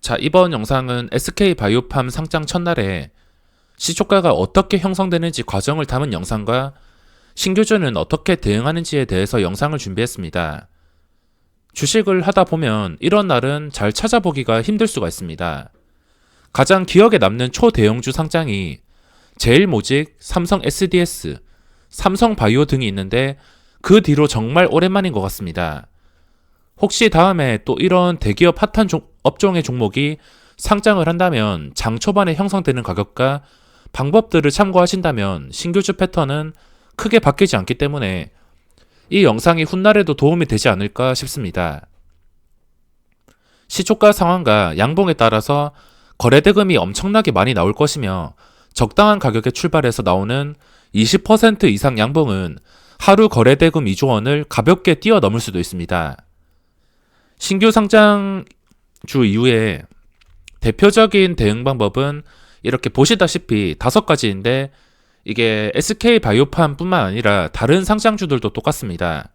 자, 이번 영상은 SK바이오팜 상장 첫날에 시초가가 어떻게 형성되는지 과정을 담은 영상과 신규주는 어떻게 대응하는지에 대해서 영상을 준비했습니다. 주식을 하다 보면 이런 날은 잘 찾아보기가 힘들 수가 있습니다. 가장 기억에 남는 초대형주 상장이 제일모직, 삼성 SDS, 삼성바이오 등이 있는데 그 뒤로 정말 오랜만인 것 같습니다. 혹시 다음에 또 이런 대기업 핫한 업종의 종목이 상장을 한다면 장 초반에 형성되는 가격과 방법들을 참고하신다면 신규주 패턴은 크게 바뀌지 않기 때문에 이 영상이 훗날에도 도움이 되지 않을까 싶습니다. 시초가 상황과 양봉에 따라서 거래대금이 엄청나게 많이 나올 것이며 적당한 가격에 출발해서 나오는 20% 이상 양봉은 하루 거래대금 2조 원을 가볍게 뛰어넘을 수도 있습니다. 신규 상장주 이후에 대표적인 대응 방법은 이렇게 보시다시피 5가지인데 이게 SK바이오팜 뿐만 아니라 다른 상장주들도 똑같습니다.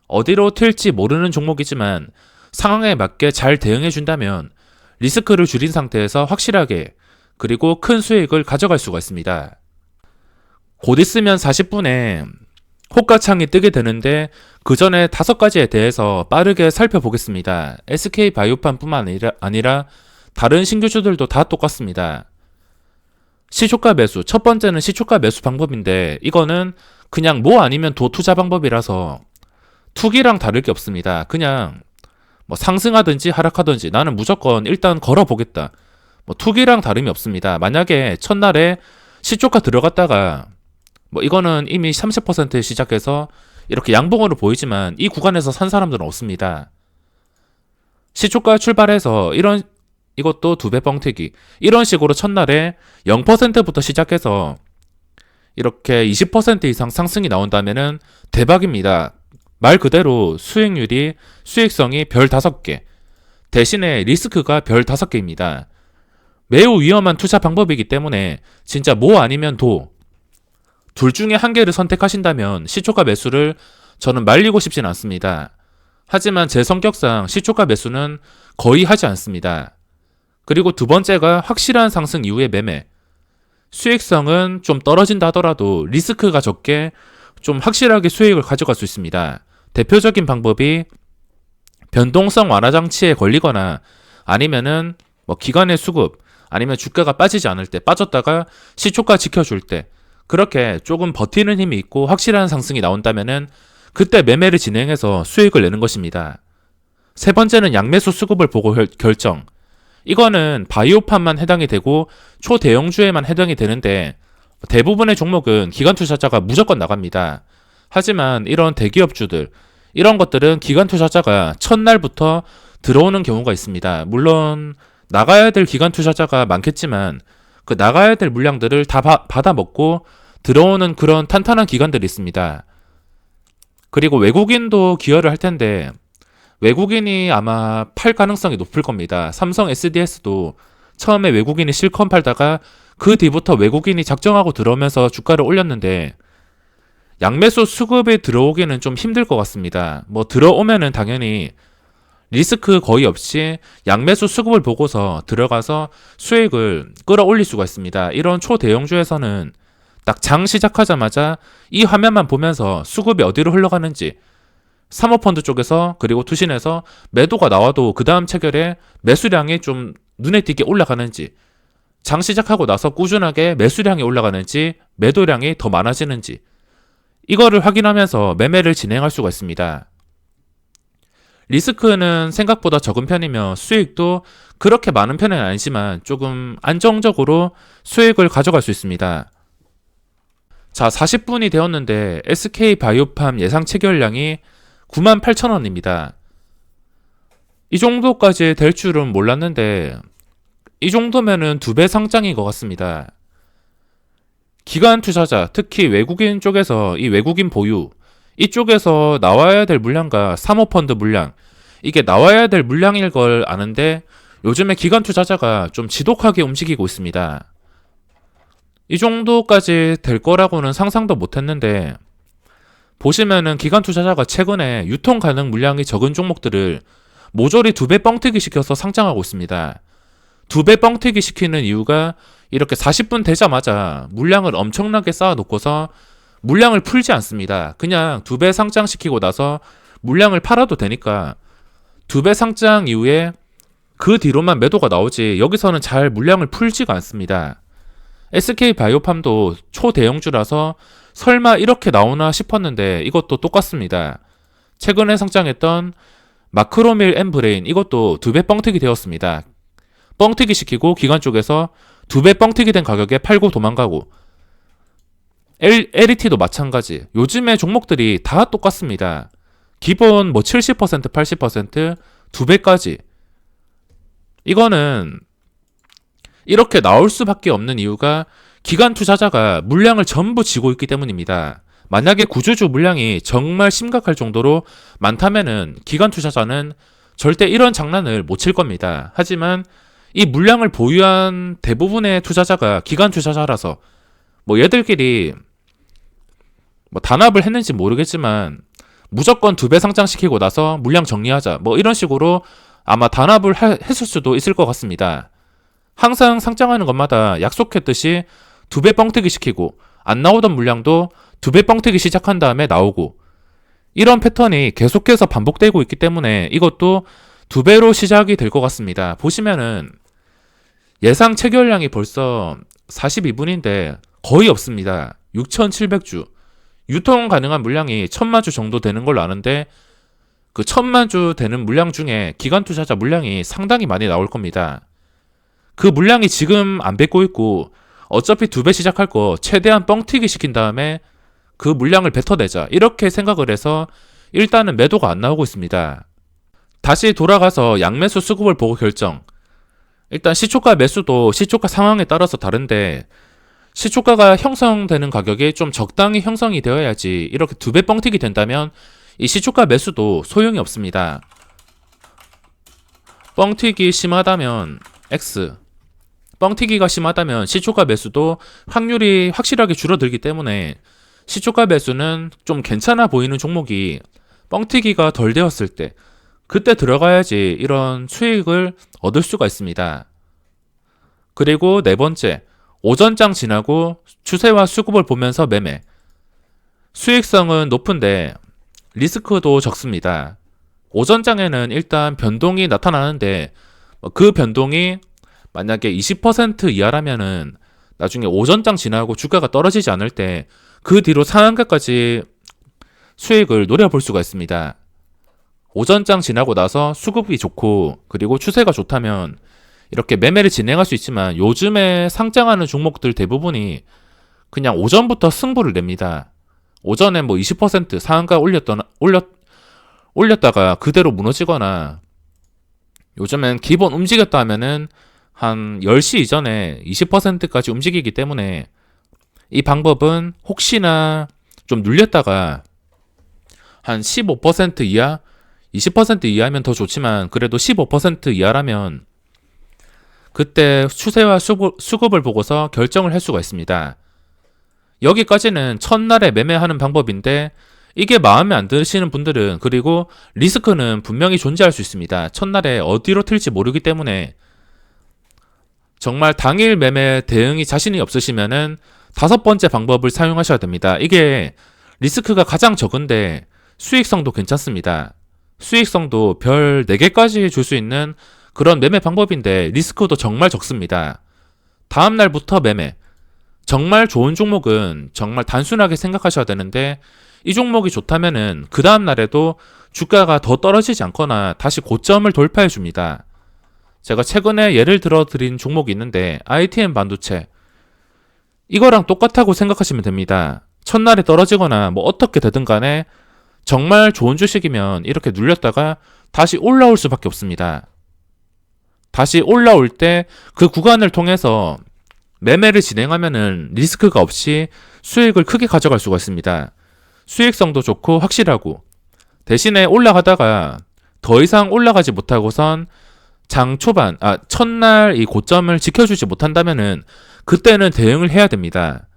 어디로 튈지 모르는 종목이지만 상황에 맞게 잘 대응해준다면 리스크를 줄인 상태에서 확실하게 그리고 큰 수익을 가져갈 수가 있습니다. 곧 있으면 40분에 호가창이 뜨게 되는데 그 전에 5가지에 대해서 빠르게 살펴보겠습니다. SK바이오팜 뿐만 아니라 다른 신규주들도 다 똑같습니다. 시초가 매수, 첫 번째는 시초가 매수 방법인데 이거는 그냥 뭐 아니면 도 투자 방법이라서 투기랑 다를 게 없습니다. 그냥 뭐 상승하든지 하락하든지 나는 무조건 일단 걸어보겠다. 뭐 투기랑 다름이 없습니다. 만약에 첫날에 시초가 들어갔다가 뭐 이거는 이미 30% 시작해서 이렇게 양봉으로 보이지만 이 구간에서 산 사람들은 없습니다. 시초가 출발해서 이것도 2배 뻥튀기 이런 식으로 첫날에 0%부터 시작해서 이렇게 20% 이상 상승이 나온다면은 대박입니다. 말 그대로 수익성이 별 5개 대신에 리스크가 별 5개입니다. 매우 위험한 투자 방법이기 때문에 진짜 뭐 아니면 도 둘 중에 한 개를 선택하신다면 시초가 매수를 저는 말리고 싶진 않습니다. 하지만 제 성격상 시초가 매수는 거의 하지 않습니다. 그리고 두 번째가 확실한 상승 이후의 매매. 수익성은 좀 떨어진다 하더라도 리스크가 적게 좀 확실하게 수익을 가져갈 수 있습니다. 대표적인 방법이 변동성 완화 장치에 걸리거나 아니면은 뭐 기관의 수급 아니면 주가가 빠지지 않을 때 빠졌다가 시초가 지켜줄 때 그렇게 조금 버티는 힘이 있고 확실한 상승이 나온다면은 그때 매매를 진행해서 수익을 내는 것입니다. 세 번째는 양매수 수급을 보고 결정. 이거는 바이오팜만 해당이 되고 초대형주에만 해당이 되는데 대부분의 종목은 기관 투자자가 무조건 나갑니다. 하지만 이런 대기업주들 이런 것들은 기관 투자자가 첫날부터 들어오는 경우가 있습니다. 물론 나가야 될 기관 투자자가 많겠지만 그 나가야 될 물량들을 다 받아먹고 들어오는 그런 탄탄한 기관들이 있습니다. 그리고 외국인도 기여를 할 텐데 외국인이 아마 팔 가능성이 높을 겁니다. 삼성 SDS도 처음에 외국인이 실컷 팔다가 그 뒤부터 외국인이 작정하고 들어오면서 주가를 올렸는데 양매수 수급에 들어오기는 좀 힘들 것 같습니다. 뭐 들어오면은 당연히 리스크 거의 없이 양매수 수급을 보고서 들어가서 수익을 끌어올릴 수가 있습니다. 이런 초대형주에서는 딱 장 시작하자마자 이 화면만 보면서 수급이 어디로 흘러가는지 사모펀드 쪽에서 그리고 투신에서 매도가 나와도 그 다음 체결에 매수량이 좀 눈에 띄게 올라가는지 장 시작하고 나서 꾸준하게 매수량이 올라가는지 매도량이 더 많아지는지 이거를 확인하면서 매매를 진행할 수가 있습니다. 리스크는 생각보다 적은 편이며 수익도 그렇게 많은 편은 아니지만 조금 안정적으로 수익을 가져갈 수 있습니다. 자, 40분이 되었는데 SK바이오팜 예상 체결량이 98,000원입니다. 이 정도까지 될 줄은 몰랐는데 이 정도면은 2배 상장인 것 같습니다. 기관 투자자, 특히 외국인 쪽에서 이 외국인 보유 이쪽에서 나와야 될 물량과 사모펀드 물량 이게 나와야 될 물량일 걸 아는데 요즘에 기관 투자자가 좀 지독하게 움직이고 있습니다. 이 정도까지 될 거라고는 상상도 못했는데 보시면은 기관 투자자가 최근에 유통 가능 물량이 적은 종목들을 모조리 2배 뻥튀기 시켜서 상장하고 있습니다. 2배 뻥튀기 시키는 이유가 이렇게 40분 되자마자 물량을 엄청나게 쌓아놓고서 물량을 풀지 않습니다. 그냥 2배 상장시키고 나서 물량을 팔아도 되니까 2배 상장 이후에 그 뒤로만 매도가 나오지 여기서는 잘 물량을 풀지가 않습니다. SK바이오팜도 초대형주라서 설마 이렇게 나오나 싶었는데 이것도 똑같습니다. 최근에 상장했던 마크로밀 엠브레인 이것도 2배 뻥튀기 되었습니다. 뻥튀기 시키고 기관 쪽에서 2배 뻥튀기 된 가격에 팔고 도망가고 LET도 마찬가지. 요즘의 종목들이 다 똑같습니다. 기본 70%, 80%, 2배까지. 이거는 이렇게 나올 수밖에 없는 이유가 기관 투자자가 물량을 전부 쥐고 있기 때문입니다. 만약에 구주주 물량이 정말 심각할 정도로 많다면은 기관 투자자는 절대 이런 장난을 못 칠 겁니다. 하지만 이 물량을 보유한 대부분의 투자자가 기관 투자자라서 얘들끼리 단합을 했는지 모르겠지만 무조건 2배 상장시키고 나서 물량 정리하자 이런 식으로 아마 단합을 했을 수도 있을 것 같습니다. 항상 상장하는 것마다 약속했듯이 2배 뻥튀기 시키고 안 나오던 물량도 2배 뻥튀기 시작한 다음에 나오고 이런 패턴이 계속해서 반복되고 있기 때문에 이것도 2배로 시작이 될 것 같습니다. 보시면은 예상 체결량이 벌써 42분인데 거의 없습니다. 6,700주. 유통 가능한 물량이 1,000만 주 정도 되는 걸로 아는데 그 1,000만 주 되는 물량 중에 기관 투자자 물량이 상당히 많이 나올 겁니다. 그 물량이 지금 안 뱉고 있고 어차피 2배 시작할 거 최대한 뻥튀기 시킨 다음에 그 물량을 뱉어내자 이렇게 생각을 해서 일단은 매도가 안 나오고 있습니다. 다시 돌아가서 양매수 수급을 보고 결정. 일단 시초가 매수도 시초가 상황에 따라서 다른데 시초가가 형성되는 가격이 좀 적당히 형성이 되어야지 이렇게 2배 뻥튀기 된다면 이 시초가 매수도 소용이 없습니다. 뻥튀기 심하다면 X, 뻥튀기가 심하다면 시초가 매수도 확률이 확실하게 줄어들기 때문에 시초가 매수는 좀 괜찮아 보이는 종목이 뻥튀기가 덜 되었을 때 그때 들어가야지 이런 수익을 얻을 수가 있습니다. 그리고 네 번째, 오전장 지나고 추세와 수급을 보면서 매매. 수익성은 높은데 리스크도 적습니다. 오전장에는 일단 변동이 나타나는데 그 변동이 만약에 20% 이하라면은 나중에 오전장 지나고 주가가 떨어지지 않을 때 그 뒤로 상한가까지 수익을 노려볼 수가 있습니다. 오전장 지나고 나서 수급이 좋고 그리고 추세가 좋다면 이렇게 매매를 진행할 수 있지만 요즘에 상장하는 종목들 대부분이 그냥 오전부터 승부를 냅니다. 오전에 20% 상한가 올렸다가 그대로 무너지거나 요즘엔 기본 움직였다 하면은 한 10시 이전에 20%까지 움직이기 때문에 이 방법은 혹시나 좀 눌렸다가 한 15% 이하, 20% 이하면 더 좋지만 그래도 15% 이하라면 그때 추세와 수급을 보고서 결정을 할 수가 있습니다. 여기까지는 첫날에 매매하는 방법인데 이게 마음에 안 드시는 분들은 그리고 리스크는 분명히 존재할 수 있습니다. 첫날에 어디로 튈지 모르기 때문에 정말 당일 매매 대응이 자신이 없으시면은 5번째 방법을 사용하셔야 됩니다. 이게 리스크가 가장 적은데 수익성도 괜찮습니다. 수익성도 별 4개까지 줄 수 있는 그런 매매 방법인데 리스크도 정말 적습니다. 다음날부터 매매. 정말 좋은 종목은 정말 단순하게 생각하셔야 되는데 이 종목이 좋다면은 그 다음날에도 주가가 더 떨어지지 않거나 다시 고점을 돌파해 줍니다. 제가 최근에 예를 들어 드린 종목이 있는데 ITM 반도체 이거랑 똑같다고 생각하시면 됩니다. 첫날에 떨어지거나 어떻게 되든 간에 정말 좋은 주식이면 이렇게 눌렸다가 다시 올라올 수밖에 없습니다. 다시 올라올 때 그 구간을 통해서 매매를 진행하면은 리스크가 없이 수익을 크게 가져갈 수가 있습니다. 수익성도 좋고 확실하고 대신에 올라가다가 더 이상 올라가지 못하고선 장 초반, 첫날 이 고점을 지켜주지 못한다면은 그때는 대응을 해야 됩니다.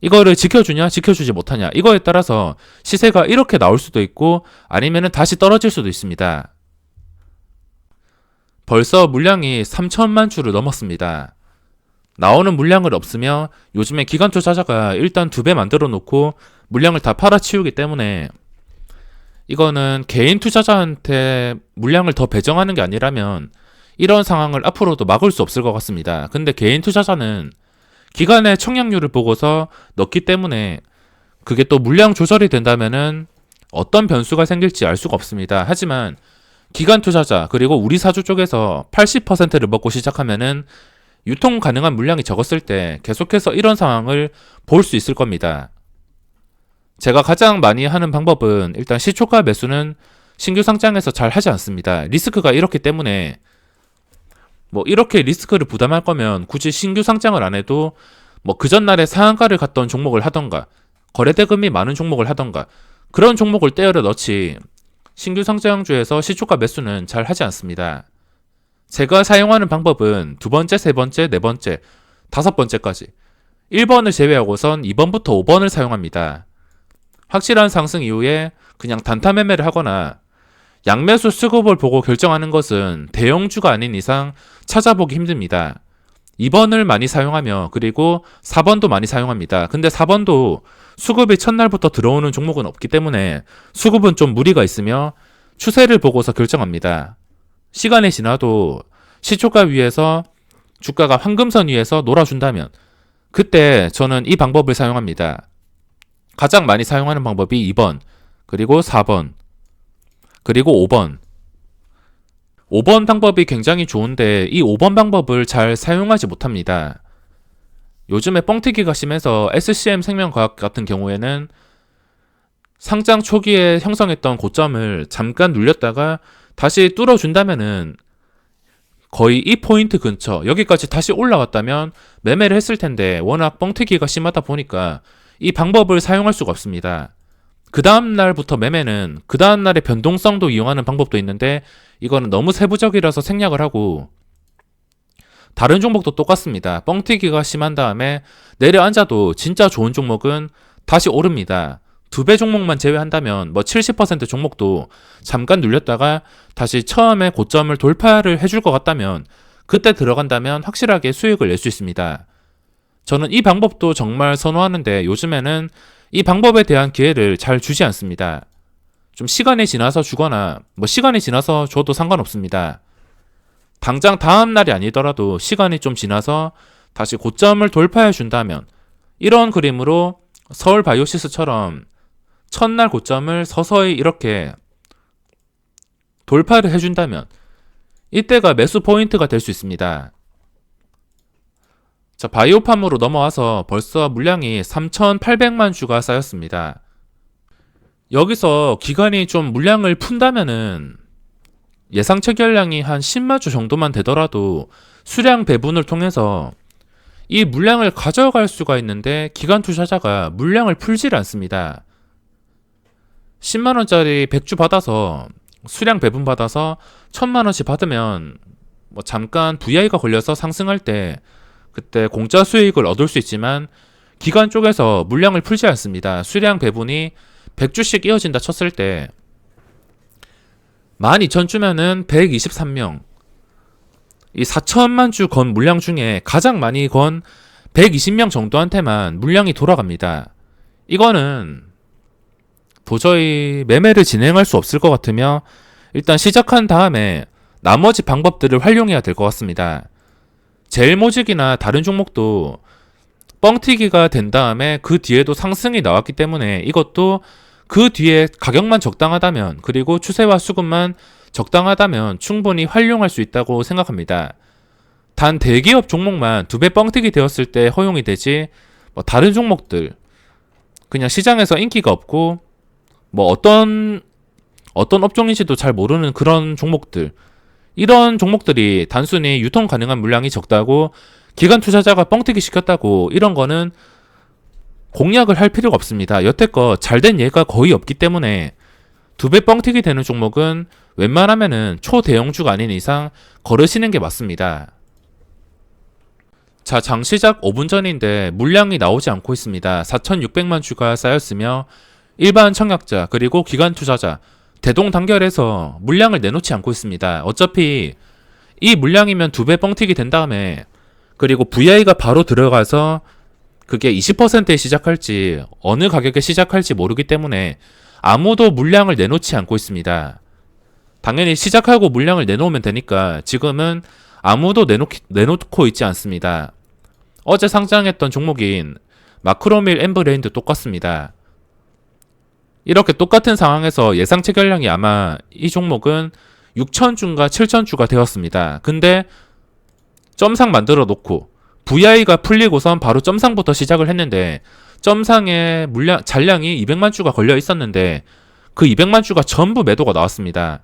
이거를 지켜주냐, 지켜주지 못하냐, 이거에 따라서 시세가 이렇게 나올 수도 있고 아니면은 다시 떨어질 수도 있습니다. 벌써 물량이 3천만 주를 넘었습니다. 나오는 물량을 없으며 요즘에 기관 투자자가 일단 2배 만들어 놓고 물량을 다 팔아치우기 때문에 이거는 개인 투자자한테 물량을 더 배정하는 게 아니라면 이런 상황을 앞으로도 막을 수 없을 것 같습니다. 근데 개인 투자자는 기관의 청약률을 보고서 넣기 때문에 그게 또 물량 조절이 된다면은 어떤 변수가 생길지 알 수가 없습니다. 하지만 기관 투자자 그리고 우리 사주 쪽에서 80%를 먹고 시작하면은 유통 가능한 물량이 적었을 때 계속해서 이런 상황을 볼 수 있을 겁니다. 제가 가장 많이 하는 방법은 일단 시초가 매수는 신규 상장에서 잘 하지 않습니다. 리스크가 이렇기 때문에 뭐 이렇게 리스크를 부담할 거면 굳이 신규 상장을 안 해도 뭐 그 전날에 상한가를 갔던 종목을 하던가 거래대금이 많은 종목을 하던가 그런 종목을 떼어려 넣지 신규 상장주에서 시초가 매수는 잘 하지 않습니다. 제가 사용하는 방법은 2번째, 3번째, 4번째, 5번째까지 1번을 제외하고선 2번부터 5번을 사용합니다. 확실한 상승 이후에 그냥 단타 매매를 하거나 양매수 수급을 보고 결정하는 것은 대형주가 아닌 이상 찾아보기 힘듭니다. 2번을 많이 사용하며 그리고 4번도 많이 사용합니다. 근데 4번도 수급이 첫날부터 들어오는 종목은 없기 때문에 수급은 좀 무리가 있으며 추세를 보고서 결정합니다. 시간이 지나도 시초가 위에서 주가가 황금선 위에서 놀아준다면 그때 저는 이 방법을 사용합니다. 가장 많이 사용하는 방법이 2번, 그리고 4번, 그리고 5번. 5번 방법이 굉장히 좋은데 이 5번 방법을 잘 사용하지 못합니다. 요즘에 뻥튀기가 심해서 SCM 생명과학 같은 경우에는 상장 초기에 형성했던 고점을 잠깐 눌렸다가 다시 뚫어준다면은 거의 이 포인트 근처 여기까지 다시 올라왔다면 매매를 했을 텐데 워낙 뻥튀기가 심하다 보니까 이 방법을 사용할 수가 없습니다. 그 다음날부터 매매는 그 다음날의 변동성도 이용하는 방법도 있는데 이거는 너무 세부적이라서 생략을 하고 다른 종목도 똑같습니다. 뻥튀기가 심한 다음에 내려앉아도 진짜 좋은 종목은 다시 오릅니다. 2배 종목만 제외한다면 뭐 70% 종목도 잠깐 눌렸다가 다시 처음에 고점을 돌파를 해줄 것 같다면 그때 들어간다면 확실하게 수익을 낼 수 있습니다. 저는 이 방법도 정말 선호하는데 요즘에는 이 방법에 대한 기회를 잘 주지 않습니다. 좀 시간이 지나서 주거나 뭐 시간이 지나서 줘도 상관없습니다. 당장 다음 날이 아니더라도 시간이 좀 지나서 다시 고점을 돌파해 준다면 이런 그림으로 서울 바이오시스처럼 첫날 고점을 서서히 이렇게 돌파를 해준다면 이때가 매수 포인트가 될 수 있습니다. 자, 바이오팜으로 넘어와서 벌써 물량이 3,800만 주가 쌓였습니다. 여기서 기관이 좀 물량을 푼다면은 예상 체결량이 한 10만 주 정도만 되더라도 수량 배분을 통해서 이 물량을 가져갈 수가 있는데 기관 투자자가 물량을 풀질 않습니다. 10만원짜리 100주 받아서 수량 배분 받아서 1000만원씩 받으면 뭐 잠깐 VI가 걸려서 상승할 때 그때 공짜 수익을 얻을 수 있지만 기관 쪽에서 물량을 풀지 않습니다. 수량 배분이 100주씩 이어진다 쳤을 때 12,000주면은 123명 이 4천만 주 건 물량 중에 가장 많이 건 120명 정도한테만 물량이 돌아갑니다. 이거는 도저히 매매를 진행할 수 없을 것 같으며 일단 시작한 다음에 나머지 방법들을 활용해야 될 것 같습니다. 제일모직이나 다른 종목도 뻥튀기가 된 다음에 그 뒤에도 상승이 나왔기 때문에 이것도 그 뒤에 가격만 적당하다면 그리고 추세와 수급만 적당하다면 충분히 활용할 수 있다고 생각합니다. 단 대기업 종목만 2배 뻥튀기 되었을 때 허용이 되지 뭐 다른 종목들 그냥 시장에서 인기가 없고 뭐 어떤 업종인지도 잘 모르는 그런 종목들 이런 종목들이 단순히 유통 가능한 물량이 적다고 기관 투자자가 뻥튀기 시켰다고 이런 거는 공략을 할 필요가 없습니다. 여태껏 잘된 예가 거의 없기 때문에 2배 뻥튀기 되는 종목은 웬만하면은 초대형주가 아닌 이상 거르시는 게 맞습니다. 자, 장 시작 5분 전인데 물량이 나오지 않고 있습니다. 4,600만 주가 쌓였으며 일반 청약자 그리고 기관 투자자 대동단결해서 물량을 내놓지 않고 있습니다. 어차피 이 물량이면 2배 뻥튀기 된 다음에 그리고 VI가 바로 들어가서 그게 20%에 시작할지 어느 가격에 시작할지 모르기 때문에 아무도 물량을 내놓지 않고 있습니다. 당연히 시작하고 물량을 내놓으면 되니까 지금은 아무도 내놓고 있지 않습니다. 어제 상장했던 종목인 마크로밀 엠브레인도 똑같습니다. 이렇게 똑같은 상황에서 예상 체결량이 아마 이 종목은 6,000주인가 7,000주가 되었습니다. 근데 점상 만들어 놓고 VI가 풀리고선 바로 점상부터 시작을 했는데 점상에 잔량이 200만 주가 걸려 있었는데 그 200만 주가 전부 매도가 나왔습니다.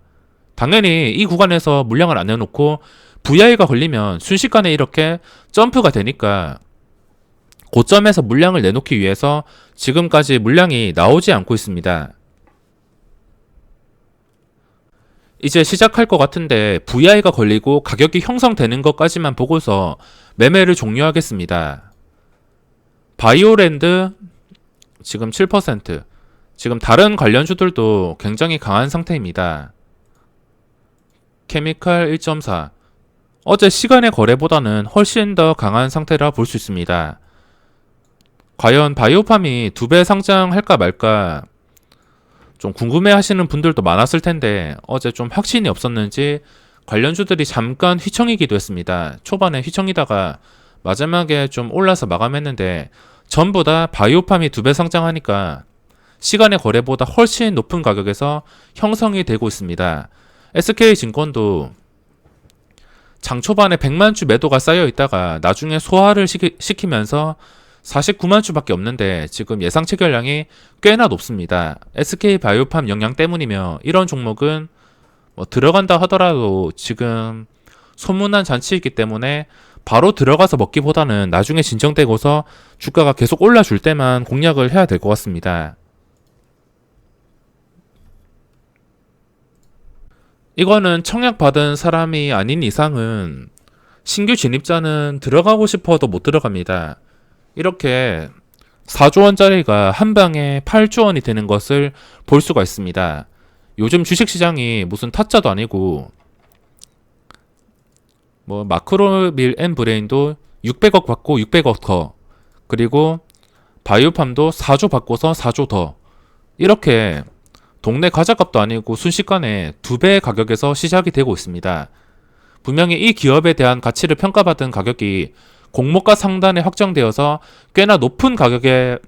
당연히 이 구간에서 물량을 안 내놓고 VI가 걸리면 순식간에 이렇게 점프가 되니까 고점에서 물량을 내놓기 위해서 지금까지 물량이 나오지 않고 있습니다. 이제 시작할 것 같은데 VI가 걸리고 가격이 형성되는 것까지만 보고서 매매를 종료하겠습니다. 바이오랜드 지금 7%, 지금 다른 관련주들도 굉장히 강한 상태입니다. 케미칼 1.4, 어제 시간의 거래보다는 훨씬 더 강한 상태라 볼 수 있습니다. 과연 바이오팜이 2배 상장할까 말까 좀 궁금해 하시는 분들도 많았을 텐데 어제 좀 확신이 없었는지 관련주들이 잠깐 휘청이기도 했습니다. 초반에 휘청이다가 마지막에 좀 올라서 마감했는데 전부 다 바이오팜이 2배 상장하니까 시간의 거래보다 훨씬 높은 가격에서 형성이 되고 있습니다. SK증권도 장 초반에 100만 주 매도가 쌓여 있다가 나중에 소화를 시키면서 49만 주밖에 없는데 지금 예상 체결량이 꽤나 높습니다. SK바이오팜 영향 때문이며 이런 종목은 뭐 들어간다 하더라도 지금 소문난 잔치이기 때문에 바로 들어가서 먹기보다는 나중에 진정되고서 주가가 계속 올라줄 때만 공략을 해야 될 것 같습니다. 이거는 청약받은 사람이 아닌 이상은 신규 진입자는 들어가고 싶어도 못 들어갑니다. 이렇게 4조 원짜리가 한 방에 8조 원이 되는 것을 볼 수가 있습니다. 요즘 주식시장이 무슨 타짜도 아니고 뭐 마크로밀 엠브레인도 600억 받고 600억 더, 그리고 바이오팜도 4조 받고서 4조 더, 이렇게 동네 과자값도 아니고 순식간에 2배 가격에서 시작이 되고 있습니다. 분명히 이 기업에 대한 가치를 평가받은 가격이 공모가 상단에 확정되어서 꽤나 높은 가격에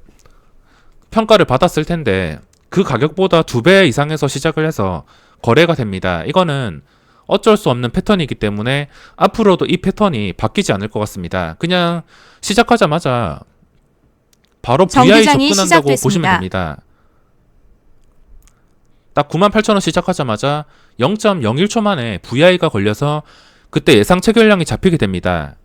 평가를 받았을 텐데 그 가격보다 2배 이상에서 시작을 해서 거래가 됩니다. 이거는 어쩔 수 없는 패턴이기 때문에 앞으로도 이 패턴이 바뀌지 않을 것 같습니다. 그냥 시작하자마자 바로 VI 접근한다고 보시면 됩니다. 딱 98,000원 시작하자마자 0.01초 만에 VI가 걸려서 그때 예상 체결량이 잡히게 됩니다.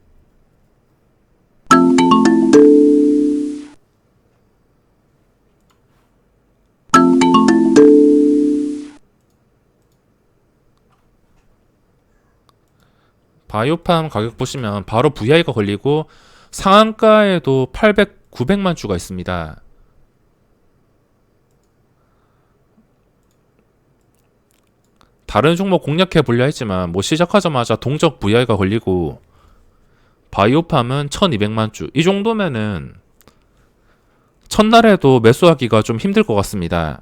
바이오팜 가격 보시면 바로 VI가 걸리고 상한가에도 800, 900만 주가 있습니다. 다른 종목 공략해 보려 했지만 뭐 시작하자마자 동적 VI가 걸리고 바이오팜은 1200만 주, 이 정도면은 첫날에도 매수하기가 좀 힘들 것 같습니다.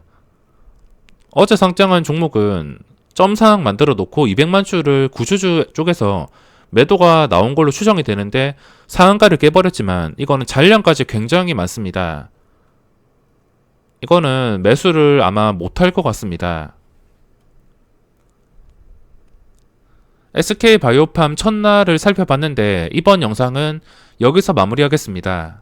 어제 상장한 종목은 점상 만들어 놓고 200만 주를 구주주 쪽에서 매도가 나온 걸로 추정이 되는데 상한가를 깨버렸지만 이거는 잔량까지 굉장히 많습니다. 이거는 매수를 아마 못할 것 같습니다. SK바이오팜 첫날을 살펴봤는데 이번 영상은 여기서 마무리하겠습니다.